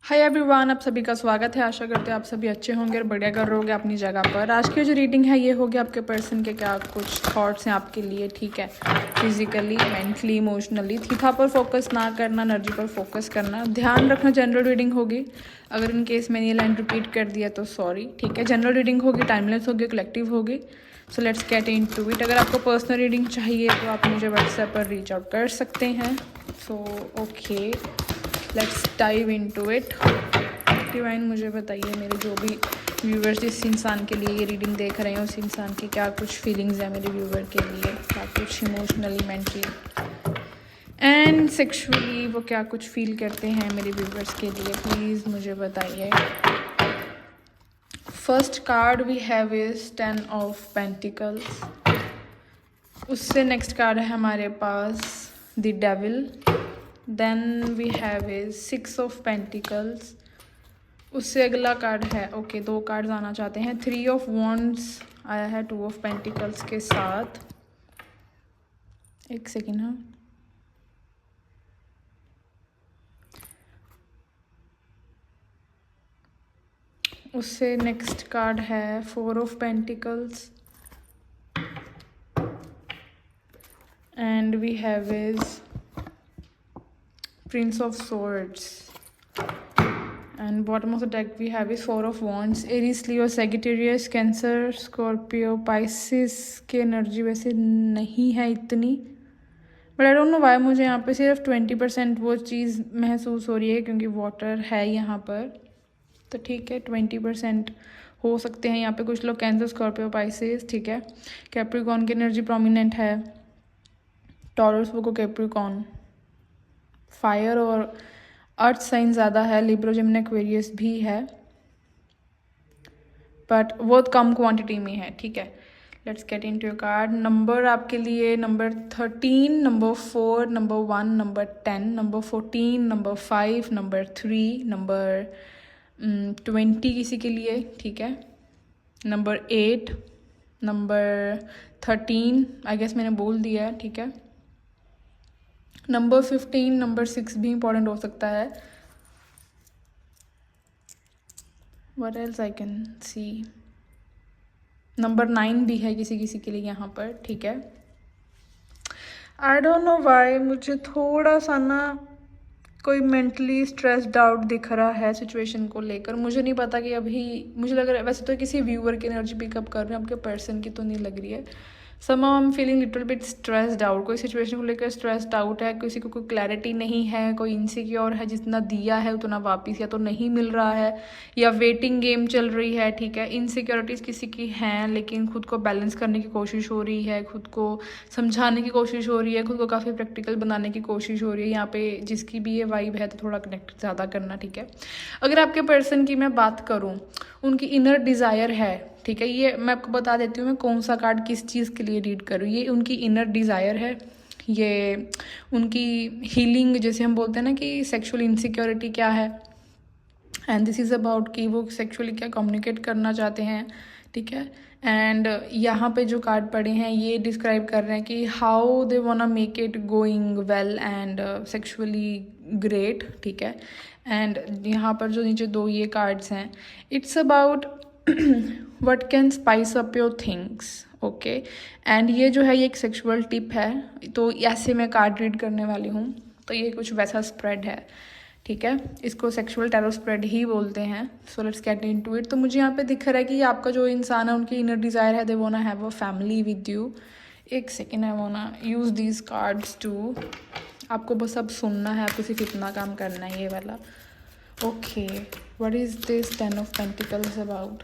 Hi everyone, आप सभी का स्वागत है। आशा करते हैं आप सभी अच्छे होंगे और बढ़िया कर रहोगे अपनी जगह पर। आज की जो रीडिंग है ये होगी आपके पर्सन के क्या कुछ थॉट्स हैं आपके लिए, ठीक है। फिजिकली, मेंटली, इमोशनली थीथा पर फोकस ना करना, एनर्जी पर फोकस करना, ध्यान रखना। जनरल रीडिंग होगी, अगर इन केस मैंने ये लाइन रिपीट कर दिया तो सॉरी, ठीक है। जनरल रीडिंग होगी, टाइमलेस होगी, कलेक्टिव होगी। So let's get into it. अगर आपको पर्सनल रीडिंग चाहिए तो आप मुझे व्हाट्सएप पर रीच आउट कर सकते हैं। So okay, let's dive into it. Divine मुझे बताइए, मेरे जो भी व्यूवर्स जिस इंसान के लिए ये रीडिंग देख रहे हैं उस इंसान की क्या कुछ फीलिंग्स हैं मेरे व्यूवर के लिए, क्या कुछ इमोशनली, मेंटली एंड सेक्सुअली वो क्या कुछ फील करते हैं मेरे व्यूवर्स के लिए, प्लीज़ मुझे बताइए। First card we have is 10 of pentacles. उससे नेक्स्ट कार्ड है हमारे पास the devil. Then we have is 6 of pentacles. उससे अगला कार्ड है, ओके, दो कार्ड्स आना चाहते हैं। 3 ऑफ वॉन्ड्स आया है 2 ऑफ पेंटिकल्स के साथ। एक सेकेंड, हाँ, उससे नेक्स्ट कार्ड है 4 of pentacles and we have is prince of swords and bottom of the deck we have is 4 of wands। Aries, Leo, Sagittarius, cancer, Scorpio, Pisces की energy वैसे नहीं है इतनी, but I don't know why मुझे यहाँ पे सिर्फ 20% वो चीज़ महसूस हो रही है क्योंकि वाटर है यहाँ पर। तो ठीक है, 20% हो सकते हैं यहाँ पे कुछ लोग। कैंसर, स्कॉर्पियो, पाइसिस, ठीक है। कैप्रिकॉन की एनर्जी प्रोमिनेंट है। टॉरस, वो को कैप्रिकॉन, फायर और अर्थ साइन ज़्यादा है। लिब्रो, जेमिनी, एक्वेरियस भी है, बट बहुत कम क्वांटिटी में है, ठीक है। Let's get into your card. Number आपके लिए number 13, number 4, number 1, number 10, number 14, number 5, number 3, number 20 किसी के लिए, ठीक है। नंबर 8, नंबर 13 आई गेस मैंने बोल दिया है, ठीक है। नंबर 15, नंबर 6 भी इंपॉर्टेंट हो सकता है। What else I can see, number 9 भी है किसी किसी के लिए यहाँ पर, ठीक है। आई डोंट नो वाई मुझे थोड़ा सा ना कोई मेंटली स्ट्रेस्ड आउट दिख रहा है सिचुएशन को लेकर। मुझे नहीं पता कि अभी मुझे लग रहा है, वैसे तो किसी व्यूअर की एनर्जी पिकअप कर रहे हैं, आपके पर्सन की तो नहीं लग रही है। somehow I'm feeling little bit stressed out। कोई सिचुएशन को लेकर स्ट्रेस्ड आउट है, किसी को कोई क्लैरिटी नहीं है, कोई इनसिक्योर है, जितना दिया है उतना वापस या तो नहीं मिल रहा है या वेटिंग गेम चल रही है, ठीक है। इनसिक्योरिटीज़ किसी की हैं लेकिन खुद को बैलेंस करने की कोशिश हो रही है, खुद को समझाने की कोशिश हो रही है, खुद को काफ़ी प्रैक्टिकल बनाने की कोशिश हो रही है। यहाँ पे जिसकी भी ये वाइब है तो थोड़ा कनेक्ट ज़्यादा करना, ठीक है। अगर आपके पर्सन की मैं बात करूँ, उनकी इनर डिज़ायर है, ठीक है। ये मैं आपको बता देती हूँ मैं कौन सा कार्ड किस चीज़ के लिए रीड करूँ। ये उनकी इनर डिज़ायर है, ये उनकी हीलिंग, जैसे हम बोलते हैं ना कि सेक्सुअल इनसिक्योरिटी क्या है, एंड दिस इज़ अबाउट कि वो सेक्सुअली क्या कम्युनिकेट करना चाहते हैं, ठीक है। एंड यहाँ पे जो कार्ड पड़े हैं ये डिस्क्राइब कर रहे हैं कि how they वांना make it going well and sexually great, ठीक है। एंड यहाँ पर जो नीचे दो ये कार्ड्स हैं, it's about what can spice up your things, okay. And ये जो है ये एक सेक्सुअल टिप है, तो ऐसे मैं कार्ड रीड करने वाली हूँ, तो ये कुछ वैसा स्प्रेड है, ठीक है। इसको सेक्सुअल टैरो स्प्रेड ही बोलते हैं। सो लेट्स गेट इनटू इट। तो मुझे यहाँ पे दिख रहा है कि आपका जो इंसान है उनकी इनर डिज़ायर है, they wanna have a family with you. एक second, I wanna use these cards to, आपको बस अब सुनना है, आपको सिर्फ इतना काम करना है, ये वाला। Okay, what is this 10 of pentacles about.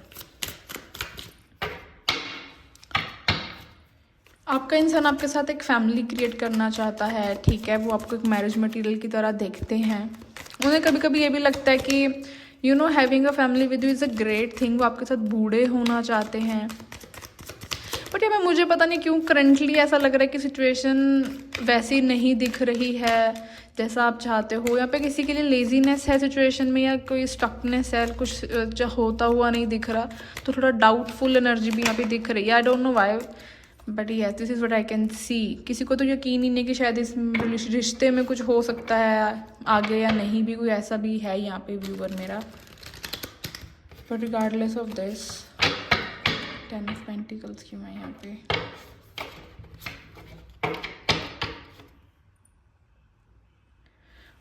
आपका इंसान आपके साथ एक फैमिली क्रिएट करना चाहता है, ठीक है। वो आपको एक मैरिज मटेरियल की तरह देखते हैं। उन्हें कभी कभी ये भी लगता है कि you know having a family with you is a great thing. वो आपके साथ बूढ़े होना चाहते हैं, बट ये मुझे पता नहीं क्यों करंटली ऐसा लग रहा है कि सिचुएशन वैसी नहीं दिख रही है जैसा आप चाहते हो। यहाँ पे किसी के लिए लेजीनेस है सिचुएशन में, या कोई स्टकनेस है, कुछ जो होता हुआ नहीं दिख रहा, तो थोड़ा डाउटफुल एनर्जी भी यहाँ पे दिख रही है। I don't know why, but yes this is what I can see. किसी को तो यकीन ही नहीं कि शायद इस रिश्ते में कुछ हो सकता है आगे या नहीं भी, कोई ऐसा भी है यहाँ पे व्यूअर मेरा। But regardless of this 10 of pentacles क्यों है यहाँ पे?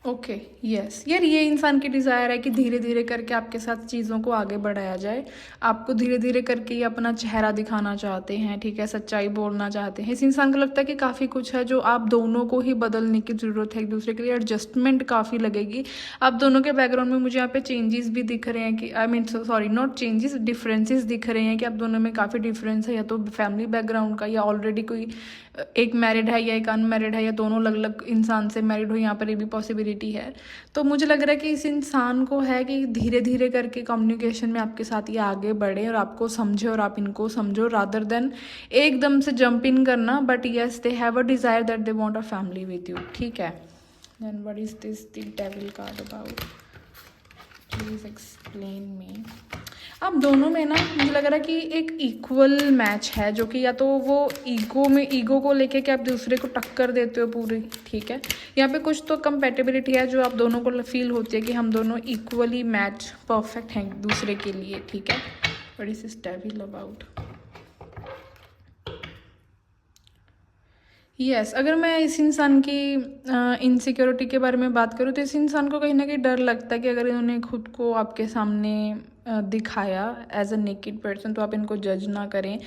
ओके यस यार, ये इंसान की डिज़ायर है कि धीरे धीरे करके आपके साथ चीज़ों को आगे बढ़ाया जाए। आपको धीरे धीरे करके ये अपना चेहरा दिखाना चाहते हैं, ठीक है, सच्चाई बोलना चाहते हैं। इस इंसान को लगता है कि काफ़ी कुछ है जो आप दोनों को ही बदलने की ज़रूरत है, एक दूसरे के लिए एडजस्टमेंट काफ़ी लगेगी। आप दोनों के बैकग्राउंड में मुझे यहाँ पे चेंजेस भी दिख रहे हैं कि I mean sorry not changes, differences दिख रहे हैं कि आप दोनों में काफ़ी डिफरेंस है, या तो फैमिली बैकग्राउंड का, या ऑलरेडी कोई एक मैरिड है या एक अनमैरिड है, या दोनों अलग अलग इंसान से मैरिड हो, यहाँ पर ये भी पॉसिबिलिटी है। तो मुझे लग रहा है कि इस इंसान को है कि धीरे धीरे करके कम्युनिकेशन में आपके साथ ये आगे बढ़े और आपको समझे और आप इनको समझो, रादर देन एकदम से जंप इन करना। But yes they have a desire that they want a family with you, ठीक है। Then what is this the devil card about, please explain me. आप दोनों में ना मुझे लग रहा है कि एक इक्वल मैच है, जो कि या तो वो ईगो को लेके कि आप दूसरे को टक्कर देते हो पूरी, ठीक है। यहाँ पे कुछ तो कंपेटेबिलिटी है जो आप दोनों को फील होती है कि हम दोनों इक्वली मैच परफेक्ट हैं दूसरे के लिए, ठीक है। What is this devil about? Yes अगर मैं इस इंसान की इनसिक्योरिटी के बारे में बात करूँ तो इस इंसान को कहीं ना कहीं डर लगता है कि अगर इन्होंने खुद को आपके सामने दिखाया एज अ नेकेड पर्सन तो आप इनको जज ना करें।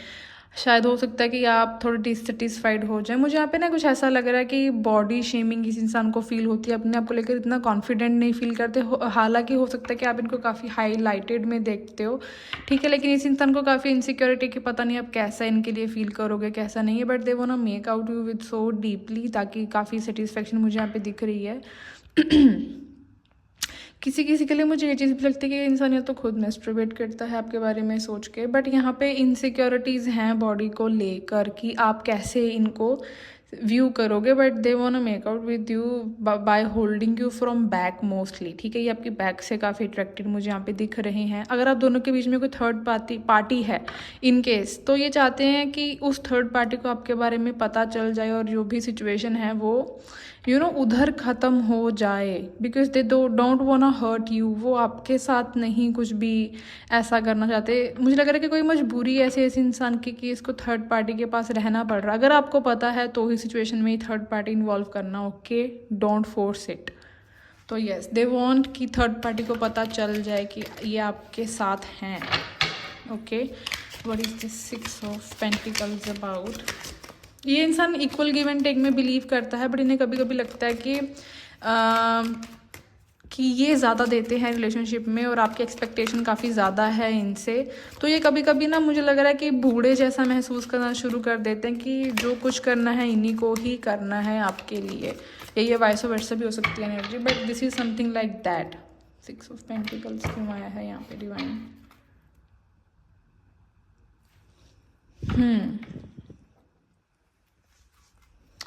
शायद हो सकता है कि आप थोड़े डिससेटिस्फाइड हो जाए। मुझे यहाँ पे ना कुछ ऐसा लग रहा है कि बॉडी शेमिंग इस इंसान को फील होती है, अपने आप को लेकर इतना कॉन्फिडेंट नहीं फील करते। हालांकि हो सकता है कि आप इनको काफ़ी हाईलाइटेड में देखते हो, ठीक है, लेकिन इस इंसान को काफ़ी इनसिक्योरिटी कि पता नहीं आप कैसा इनके लिए फील करोगे कैसा नहीं है। But they want to make out you with so deeply, ताकि काफ़ी सेटिस्फेक्शन मुझे यहाँ पे दिख रही है। किसी किसी के लिए मुझे ये चीज़ भी लगती है कि इंसान या तो खुद मैस्टरबेट करता है आपके बारे में सोच के। बट यहाँ पे इनसिक्योरिटीज़ हैं बॉडी को लेकर कि आप कैसे इनको व्यू करोगे। But they want to make out with you by holding you from back mostly, ठीक है। ये आपकी बैक से काफ़ी अट्रैक्टेड मुझे यहाँ पे दिख रहे हैं। अगर आप दोनों के बीच में कोई थर्ड पार्टी है इन केस, तो ये चाहते हैं कि उस थर्ड पार्टी को आपके बारे में पता चल जाए और जो भी सिचुएशन है वो उधर ख़त्म हो जाए। Because they don't want to hurt you, वो आपके साथ नहीं कुछ भी ऐसा करना चाहते। मुझे लग रहा है कि कोई मजबूरी ऐसे इस इंसान की कि इसको थर्ड पार्टी के पास रहना पड़ रहा है। अगर आपको पता है तो ही सिचुएशन में ही थर्ड पार्टी इन्वॉल्व करना, ओके, डोंट फोर्स इट। तो यस दे वांट कि थर्ड पार्टी को पता चल जाए कि ये आपके साथ हैं, okay. What is this 6 of pentacles about? ये इंसान इक्वल गिव एंड टेक में बिलीव करता है, बट इन्हें कभी कभी लगता है कि ये ज़्यादा देते हैं रिलेशनशिप में और आपकी एक्सपेक्टेशन काफ़ी ज़्यादा है इनसे। तो ये कभी कभी ना मुझे लग रहा है कि बूढ़े जैसा महसूस करना शुरू कर देते हैं कि जो कुछ करना है इन्हीं को ही करना है आपके लिए। ये वाइस वर्सा भी हो सकती है energy, but this is something like that. 6 of pentacles क्यों आया है यहाँ पे डिवाइन?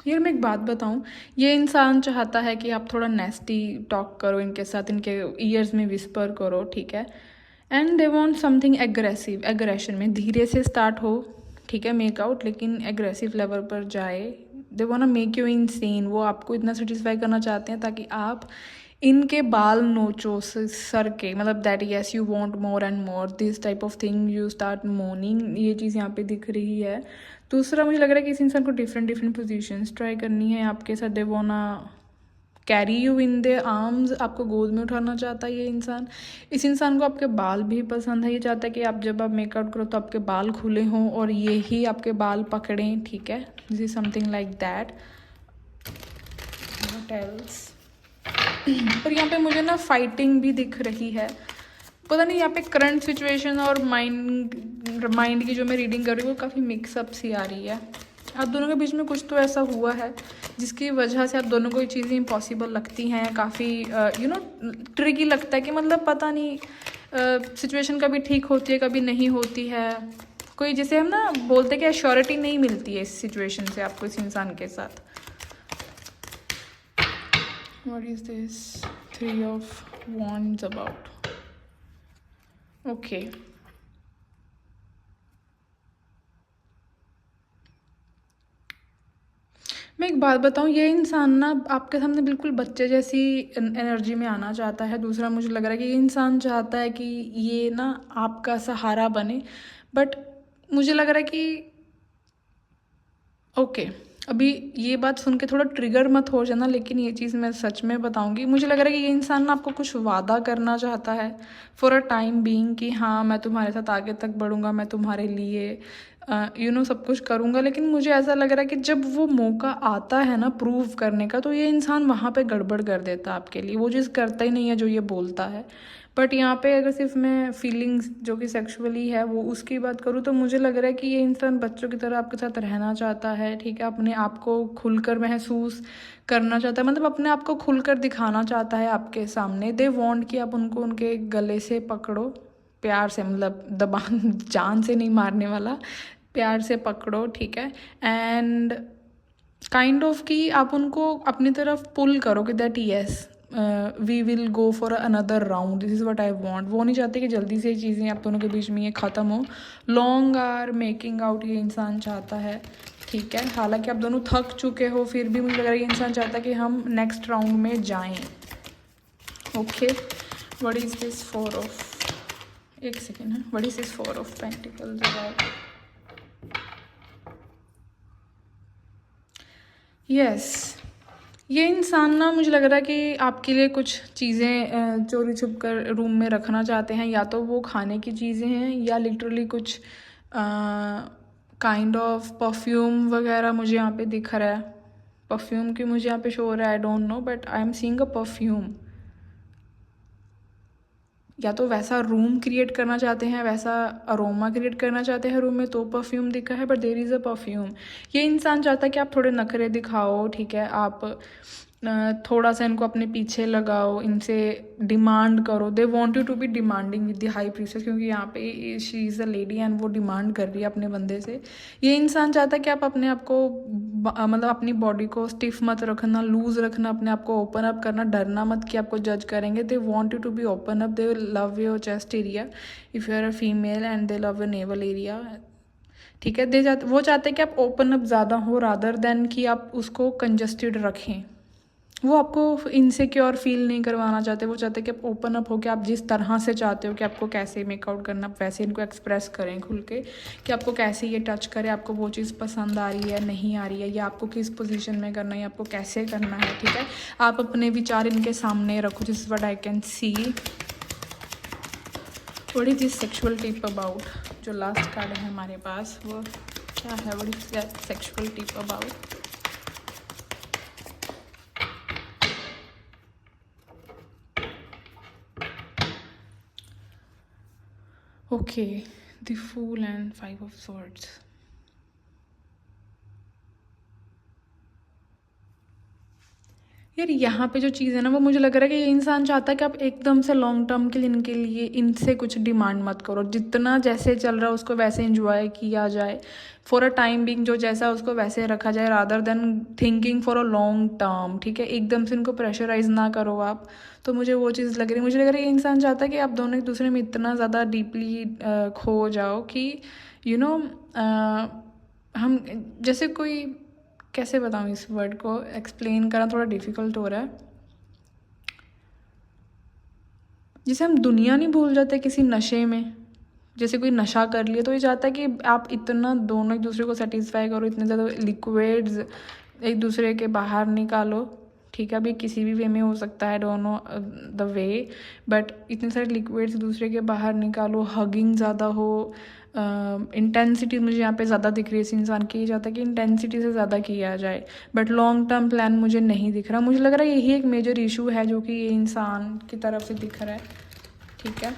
यार मैं एक बात बताऊँ, ये इंसान चाहता है कि आप थोड़ा नेस्टी टॉक करो इनके साथ, इनके ईयर्स में विस्पर करो, ठीक है। And they want something aggressive, aggression में धीरे से स्टार्ट हो, ठीक है, मेक आउट, लेकिन एग्रेसिव लेवल पर जाए। They want make you insane, वो आपको इतना सेटिस्फाई करना चाहते हैं ताकि आप इनके बाल नोचो सर के, मतलब that yes you want more and more this type of thing, you start morning, ये चीज़ यहाँ पे दिख रही है। दूसरा मुझे लग रहा है कि इस इंसान को डिफरेंट पोजीशंस ट्राई करनी है आपके साथ। They want carry you in they arms, आपको गोद में उठाना चाहता है ये इंसान। इस इंसान को आपके बाल भी पसंद है, ये चाहता है कि आप जब आप मेकआउट करो तो आपके बाल खुले हों और ये ही आपके बाल पकड़ें, ठीक है। This is something like that. What else? पर यहाँ पे मुझे ना फाइटिंग भी दिख रही है, पता नहीं यहाँ पे करंट सिचुएशन और माइंड की जो मैं रीडिंग कर रही हूँ वो काफ़ी मिक्सअप सी आ रही है। आप दोनों के बीच में कुछ तो ऐसा हुआ है जिसकी वजह से आप दोनों को ये चीज़ें इम्पॉसिबल लगती हैं, काफ़ी ट्रिकी लगता है कि मतलब पता नहीं सिचुएशन कभी ठीक होती है कभी नहीं होती है। कोई जैसे हम ना बोलते कि एश्योरिटी नहीं मिलती है इस सिचुएशन से आपको इस इंसान के साथ। What is this 3 of Wands about? Okay. मैं एक बात बताऊँ, ये इंसान ना आपके सामने बिल्कुल बच्चे जैसी एनर्जी में आना चाहता है। दूसरा मुझे लग रहा है कि ये इंसान चाहता है कि ये ना आपका सहारा बने, बट मुझे लग रहा है कि ओके, अभी ये बात सुन के थोड़ा ट्रिगर मत हो जाना, लेकिन ये चीज़ मैं सच में बताऊंगी। मुझे लग रहा है कि ये इंसान ना आपको कुछ वादा करना चाहता है फॉर अ टाइम बीइंग कि हाँ मैं तुम्हारे साथ आगे तक बढ़ूंगा, मैं तुम्हारे लिए सब कुछ करूंगा। लेकिन मुझे ऐसा लग रहा है कि जब वो मौका आता है ना प्रूव करने का, तो ये इंसान वहाँ पे गड़बड़ कर देता है आपके लिए। वो चीज़ करता ही नहीं है जो ये बोलता है। बट यहाँ पे अगर सिर्फ मैं फीलिंग्स जो कि सेक्सुअली है वो उसकी बात करूँ, तो मुझे लग रहा है कि ये इंसान बच्चों की तरह आपके साथ रहना चाहता है, ठीक है। अपने आप को खुलकर महसूस करना चाहता है, मतलब अपने आप को खुलकर दिखाना चाहता है आपके सामने। दे वांट कि आप उनको उनके गले से पकड़ो प्यार से, मतलब दबा जान से नहीं मारने वाला, प्यार से पकड़ो, ठीक है। एंड काइंड ऑफ कि आप उनको अपनी तरफ पुल करो कि that yes we will go for another round, this is what I want. वो नहीं चाहते कि जल्दी से चीज़ें आप दोनों के बीच में ये ख़त्म हो। लॉन्ग आर मेकिंग आउट ये इंसान चाहता है, ठीक है। हालांकि आप दोनों थक चुके हो, फिर भी मुझे लग रहा है ये इंसान चाहता है कि हम नेक्स्ट राउंड में जाएं। Okay, what is this four of, एक सेकेंड है, what is this four of pentacles about? Yes, ये इंसान ना मुझे लग रहा है कि आपके लिए कुछ चीज़ें चोरी छुप कर रूम में रखना चाहते हैं। या तो वो खाने की चीज़ें हैं, या लिटरली कुछ काइंड ऑफ परफ्यूम वगैरह मुझे यहाँ पे दिख रहा है। परफ्यूम की मुझे यहाँ पे शो हो रहा है, I don't know, but I am seeing a perfume. या तो वैसा रूम क्रिएट करना चाहते हैं, वैसा अरोमा क्रिएट करना चाहते हैं रूम में, तो परफ्यूम दिखा है, but there is a perfume. ये इंसान चाहता है कि आप थोड़े नखरे दिखाओ, ठीक है। आप थोड़ा सा इनको अपने पीछे लगाओ, इनसे डिमांड करो। They want you to be demanding with the high priestess, क्योंकि यहाँ पे she is a lady and वो डिमांड कर रही है अपने बंदे से। ये इंसान चाहता है कि आप अपने आप को मतलब अपनी बॉडी को स्टिफ मत रखना, लूज रखना, अपने आप को ओपन अप करना, डरना मत कि आपको जज करेंगे। They want you to be open up, they love your chest area if you are a female, and they love your navel area, ठीक है। वो चाहते हैं कि आप ओपन अप ज़्यादा हो रादर देन कि आप उसको कंजस्टेड रखें। वो आपको इनसिक्योर फील नहीं करवाना चाहते। वो चाहते हैं कि आप ओपन अप हो, कि आप जिस तरह से चाहते हो कि आपको कैसे मेकआउट करना, आप वैसे इनको एक्सप्रेस करें खुल के, कि आपको कैसे ये टच करे, आपको वो चीज़ पसंद आ रही है नहीं आ रही है, या आपको किस पोजीशन में करना है, आपको कैसे करना है, ठीक है। आप अपने विचार इनके सामने रखो, this is what I can see. What is this sexual tip about? जो लास्ट कार्ड है हमारे पास वो क्या है? What is sexual tip about? Okay, the Fool and Five of Swords. यार यहाँ पे जो चीज़ है ना, वो मुझे लग रहा है कि ये इंसान चाहता है कि आप एकदम से लॉन्ग टर्म के लिए इनके लिए इनसे कुछ डिमांड मत करो। जितना जैसे चल रहा है उसको वैसे एंजॉय किया जाए, फॉर अ टाइम बिंग जो जैसा उसको वैसे रखा जाए, rather than thinking for a long term, ठीक है। एकदम से इनको प्रेशराइज ना करो आप। तो मुझे वो चीज़ लग रही है। मुझे लग रहा है ये इंसान चाहता है कि आप दोनों एक दूसरे में इतना ज़्यादा डीपली खो जाओ कि यू नो हम जैसे कोई, कैसे बताऊँ इस वर्ड को एक्सप्लेन करना थोड़ा डिफ़िकल्ट हो रहा है। जैसे हम दुनिया नहीं भूल जाते किसी नशे में, जैसे कोई नशा कर लिया, तो ये चाहता है कि आप इतना दोनों एक दूसरे को सेटिस्फाई करो, इतने ज़्यादा लिक्विड्स एक दूसरे के बाहर निकालो, ठीक है। अभी किसी भी वे में हो सकता है, don't know the way, but इतने सारे लिक्विड्स दूसरे के बाहर निकालो, हगिंग ज़्यादा हो, इंटेंसिटी मुझे यहाँ पे ज़्यादा दिख रही है इस इंसान की। चाहता है कि इंटेंसिटी से ज़्यादा किया जाए, बट लॉन्ग टर्म प्लान मुझे नहीं दिख रहा। मुझे लग रहा है यही एक मेजर इशू है जो कि ये इंसान की तरफ से दिख रहा है, ठीक है।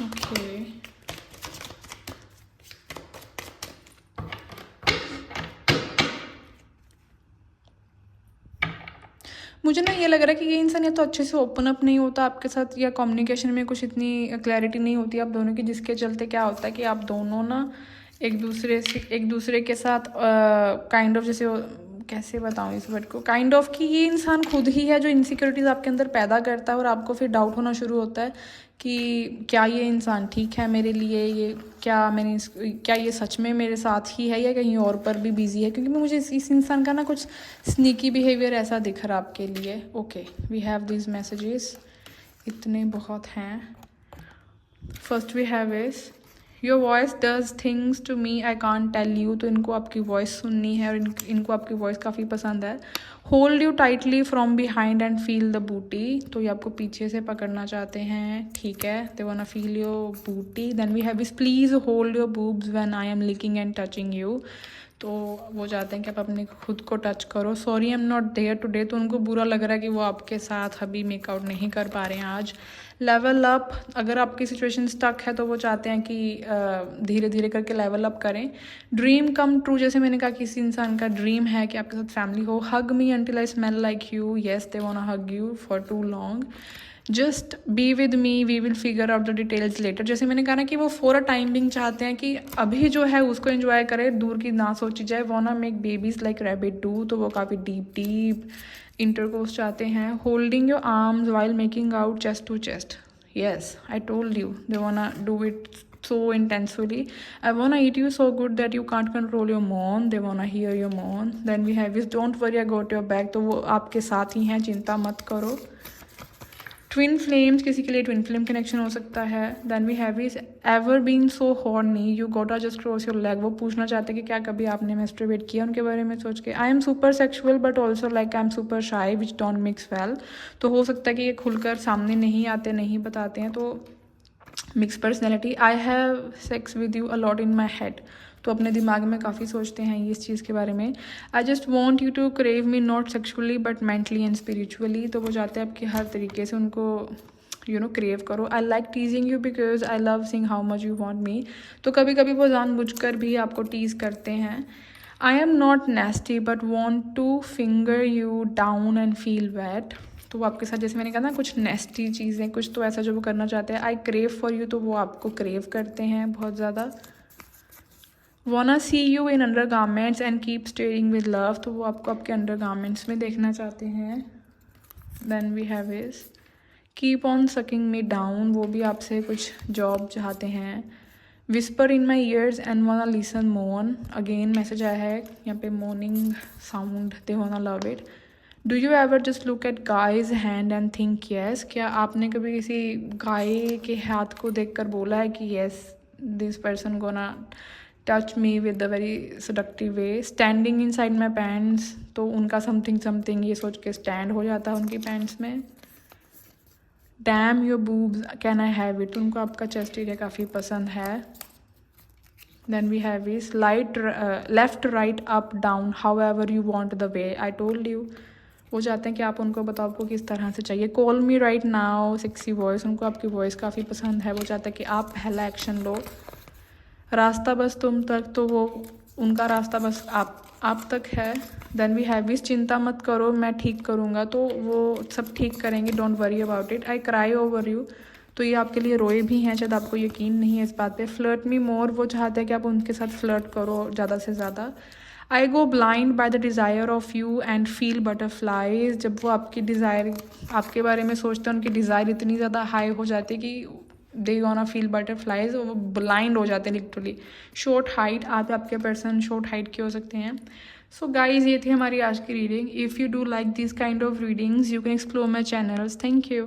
ओके, मुझे ना ये लग रहा है कि ये इंसान या तो अच्छे से ओपन अप नहीं होता आपके साथ, या कम्युनिकेशन में कुछ इतनी क्लैरिटी नहीं होती आप दोनों की, जिसके चलते क्या होता है कि आप दोनों ना एक दूसरे के साथ काइंड ऑफ जैसे कैसे बताऊँ इस वर्ड को, काइंड ऑफ कि ये इंसान खुद ही है जो इनसिक्योरिटीज़ आपके अंदर पैदा करता है और आपको फिर डाउट होना शुरू होता है कि क्या ये इंसान ठीक है मेरे लिए, ये क्या ये सच में मेरे साथ ही है या कहीं और पर भी बिजी है, क्योंकि मुझे इस इंसान का ना कुछ स्नीकी बिहेवियर ऐसा दिख रहा आपके लिए। Okay, we have this messages, इतने बहुत हैं। First we have is your voice does things to me I can't tell you. तो इनको आपकी वॉइस सुननी है और इनको आपकी वॉइस काफ़ी पसंद है। Hold you tightly from behind and feel the बूटी। तो ये आपको पीछे से पकड़ना चाहते हैं, ठीक है। They want to feel your booty. Then we have is please hold your boobs when I am licking and touching you. तो वो चाहते हैं कि आप अपने खुद को टच करो। Sorry I am not there today. तो उनको बुरा लग रहा है कि वो आपके साथ अभी मेकआउट नहीं कर पा रहे हैं आज। लेवल अप, अगर आपकी सिचुएशन स्टक है तो वो चाहते हैं कि धीरे धीरे करके लेवल अप करें। ड्रीम कम ट्रू, जैसे मैंने कहा किसी इंसान का ड्रीम है कि आपके साथ फैमिली हो। Hug me until I smell like you. Yes, they want to hug you for too long. Just be with me, we will figure out the details later. जैसे मैंने कहा ना कि वो फॉर अ टाइम बिंग चाहते हैं कि अभी जो है उसको एंजॉय करे, दूर की ना सोची जाए। Want to make babies like rabbit do. तो वो काफ़ी डीप इंटरकोर्स चाहते हैं। Holding your arms while making out chest to chest. Yes, I told you they wanna do it so intensely. I wanna eat you so good that you can't control your moan. They wanna hear your moan. Then we have is don't worry I got your back. तो वो आपके साथ ही हैं, चिंता मत करो। Twin flames, किसी के लिए ट्विन फ्लेम कनेक्शन हो सकता है। Then we have is ever been so horny you gotta just cross your leg. वो पूछना चाहते हैं कि क्या कभी आपने मैस्टरबेट किया उनके बारे में सोच के। I am super sexual but also like I am super शाई विच डोंट मिक्स वेल। तो हो सकता है कि ये खुलकर सामने नहीं आते, नहीं बताते हैं। तो mix personality. I have sex with you a lot in my head. तो अपने दिमाग में काफ़ी सोचते हैं ये इस चीज़ के बारे में। I just want you to crave me not sexually but mentally and spiritually. तो वो चाहते हैं आपके हर तरीके से उनको क्रेव करो। I like teasing you because I love seeing how much you want me. तो कभी कभी वो जानबूझकर भी आपको टीज़ करते हैं। I am not nasty but want to finger you down and feel wet. तो वो आपके साथ, जैसे मैंने कहा ना, कुछ नेस्टी चीज़ें, कुछ तो ऐसा जो वो करना चाहते हैं। I crave for you. तो वो आपको क्रेव करते हैं बहुत ज़्यादा। Wanna see you in undergarments and keep staring with love. तो वो आपको आपके अंडर गारमेंट्स में देखना चाहते हैं। Then we have is keep on sucking me down. वो भी आपसे कुछ जॉब चाहते हैं। Whisper in my ears and wanna listen moan. Again message आया है यहाँ पे, morning sound, they wanna love it. Do you ever just look at guys hand and think yes. क्या आपने कभी किसी गाय के हाथ को देखकर बोला है कि yes this person gonna touch me with a very seductive way. Standing in side my pants. तो उनका समथिंग ये सोच के स्टैंड हो जाता है उनकी पैंट्स में। Damn your boobs can I have it. उनको आपका चेस्ट एरिया काफ़ी पसंद है। Then we have is light left right up down however you want the way I told you. वो चाहते हैं कि आप उनको बताओ आपको किस तरह से चाहिए। कॉल मी राइट नाउ सेक्सी वॉइस। उनको आपकी वॉइस काफ़ी पसंद है। वो चाहते हैं कि आप पहला एक्शन लो। रास्ता बस तुम तक। तो वो उनका रास्ता बस आप तक है। देन वी हैव इस चिंता मत करो मैं ठीक करूँगा। तो वो सब ठीक करेंगे, don't worry about it. I cry over you. तो ये आपके लिए रोए भी हैं, शायद आपको यकीन नहीं है इस बात पे। फ्लर्ट मी मोर। वो चाहते हैं कि आप उनके साथ फ्लर्ट करो ज़्यादा से ज़्यादा। I go blind by the desire of you and feel butterflies. जब वो आपकी डिज़ायर, आपके बारे में सोचते हैं, उनकी डिज़ायर इतनी ज़्यादा हाई हो जाती है कि दे गोना फील बटरफ्लाइज। वो ब्लाइंड हो जाते हैं लिटरली। शॉर्ट हाइट, आप आपके पर्सन शॉर्ट हाइट के हो सकते हैं। सो गाइज, ये थी हमारी आज की reading. If you do like this kind of readings you can explore my channels. Thank you.